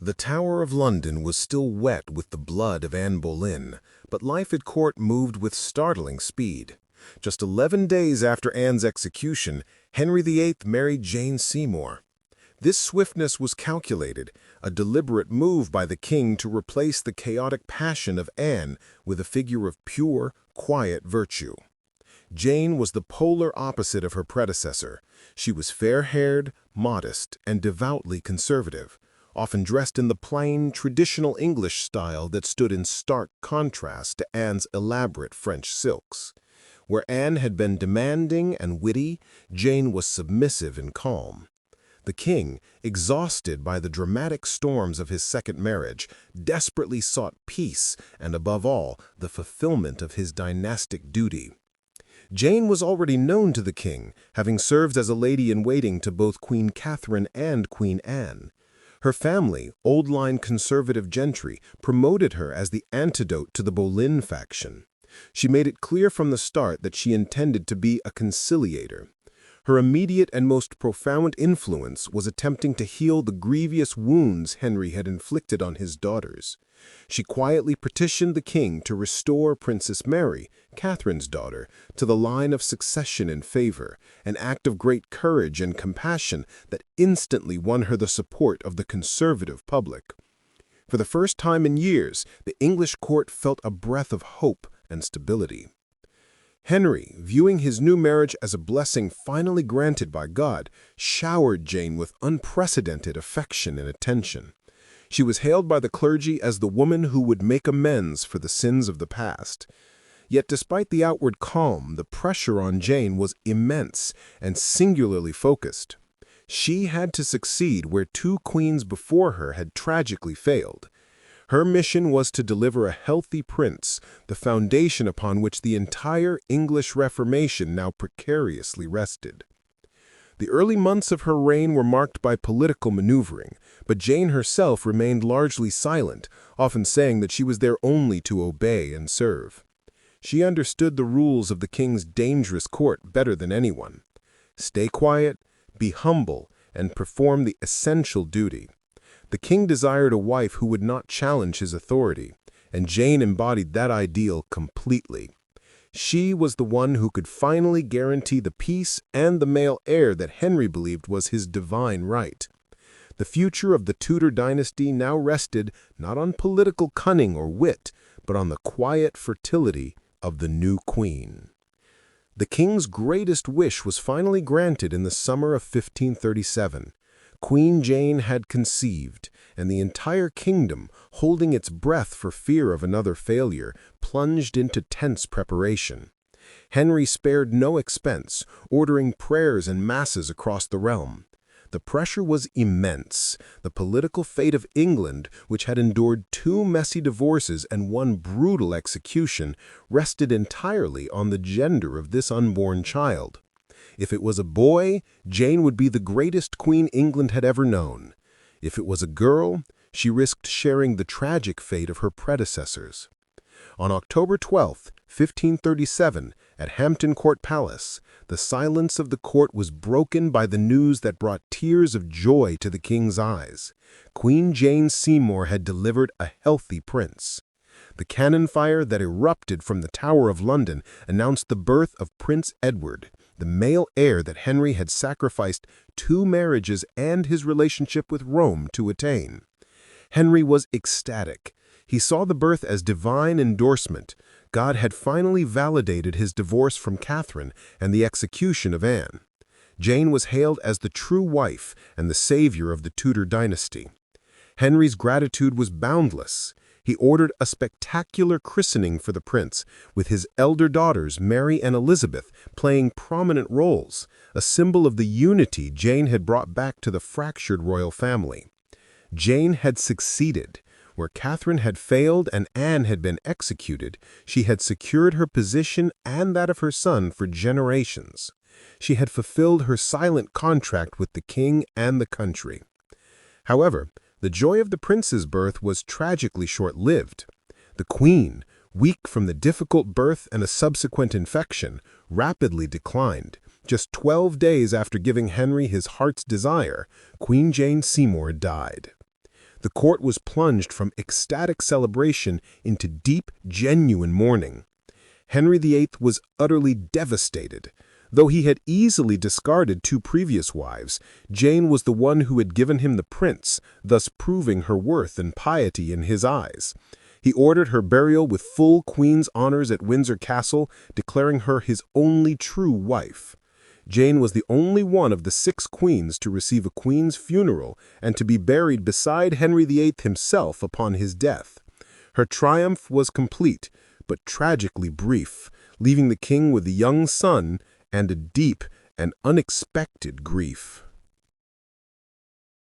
The Tower of London was still wet with the blood of Anne Boleyn, but life at court moved with startling speed. Just 11 days after Anne's execution, Henry VIII married Jane Seymour. This swiftness was calculated, a deliberate move by the king to replace the chaotic passion of Anne with a figure of pure, quiet virtue. Jane was the polar opposite of her predecessor. She was fair-haired, modest, and devoutly conservative, often dressed in the plain, traditional English style that stood in stark contrast to Anne's elaborate French silks. Where Anne had been demanding and witty, Jane was submissive and calm. The king, exhausted by the dramatic storms of his second marriage, desperately sought peace and, above all, the fulfillment of his dynastic duty. Jane was already known to the king, having served as a lady-in-waiting to both Queen Catherine and Queen Anne. Her family, old-line conservative gentry, promoted her as the antidote to the Boleyn faction. She made it clear from the start that she intended to be a conciliator. Her immediate and most profound influence was attempting to heal the grievous wounds Henry had inflicted on his daughters. She quietly petitioned the king to restore Princess Mary, Catherine's daughter, to the line of succession in favor, an act of great courage and compassion that instantly won her the support of the conservative public. For the first time in years, the English court felt a breath of hope and stability. Henry, viewing his new marriage as a blessing finally granted by God, showered Jane with unprecedented affection and attention. She was hailed by the clergy as the woman who would make amends for the sins of the past. Yet despite the outward calm, the pressure on Jane was immense and singularly focused. She had to succeed where two queens before her had tragically failed. Her mission was to deliver a healthy prince, the foundation upon which the entire English Reformation now precariously rested. The early months of her reign were marked by political maneuvering, but Jane herself remained largely silent, often saying that she was there only to obey and serve. She understood the rules of the king's dangerous court better than anyone. Stay quiet, be humble, and perform the essential duty. The king desired a wife who would not challenge his authority, and Jane embodied that ideal completely. She was the one who could finally guarantee the peace and the male heir that Henry believed was his divine right. The future of the Tudor dynasty now rested not on political cunning or wit, but on the quiet fertility of the new queen. The king's greatest wish was finally granted in the summer of 1537. Queen Jane had conceived, and the entire kingdom, holding its breath for fear of another failure, plunged into tense preparation. Henry spared no expense, ordering prayers and masses across the realm. The pressure was immense. The political fate of England, which had endured 2 messy divorces and 1 brutal execution, rested entirely on the gender of this unborn child. If it was a boy, Jane would be the greatest queen England had ever known. If it was a girl, she risked sharing the tragic fate of her predecessors. On October 12, 1537, at Hampton Court Palace, the silence of the court was broken by the news that brought tears of joy to the king's eyes. Queen Jane Seymour had delivered a healthy prince. The cannon fire that erupted from the Tower of London announced the birth of Prince Edward, the male heir that Henry had sacrificed 2 marriages and his relationship with Rome to attain. Henry was ecstatic. He saw the birth as divine endorsement. God had finally validated his divorce from Catherine and the execution of Anne. Jane was hailed as the true wife and the savior of the Tudor dynasty. Henry's gratitude was boundless. He ordered a spectacular christening for the prince, with his elder daughters, Mary and Elizabeth, playing prominent roles, a symbol of the unity Jane had brought back to the fractured royal family. Jane had succeeded. Where Catherine had failed and Anne had been executed, she had secured her position and that of her son for generations. She had fulfilled her silent contract with the king and the country. However, the joy of the prince's birth was tragically short-lived. The queen, weak from the difficult birth and a subsequent infection, rapidly declined. Just 12 days after giving Henry his heart's desire, Queen Jane Seymour died. The court was plunged from ecstatic celebration into deep, genuine mourning. Henry VIII was utterly devastated. Though he had easily discarded 2 previous wives, Jane was the one who had given him the prince, thus proving her worth and piety in his eyes. He ordered her burial with full queen's honors at Windsor Castle, declaring her his only true wife. Jane was the only one of the 6 queens to receive a queen's funeral and to be buried beside Henry VIII himself upon his death. Her triumph was complete, but tragically brief, leaving the king with a young son and a deep and unexpected grief.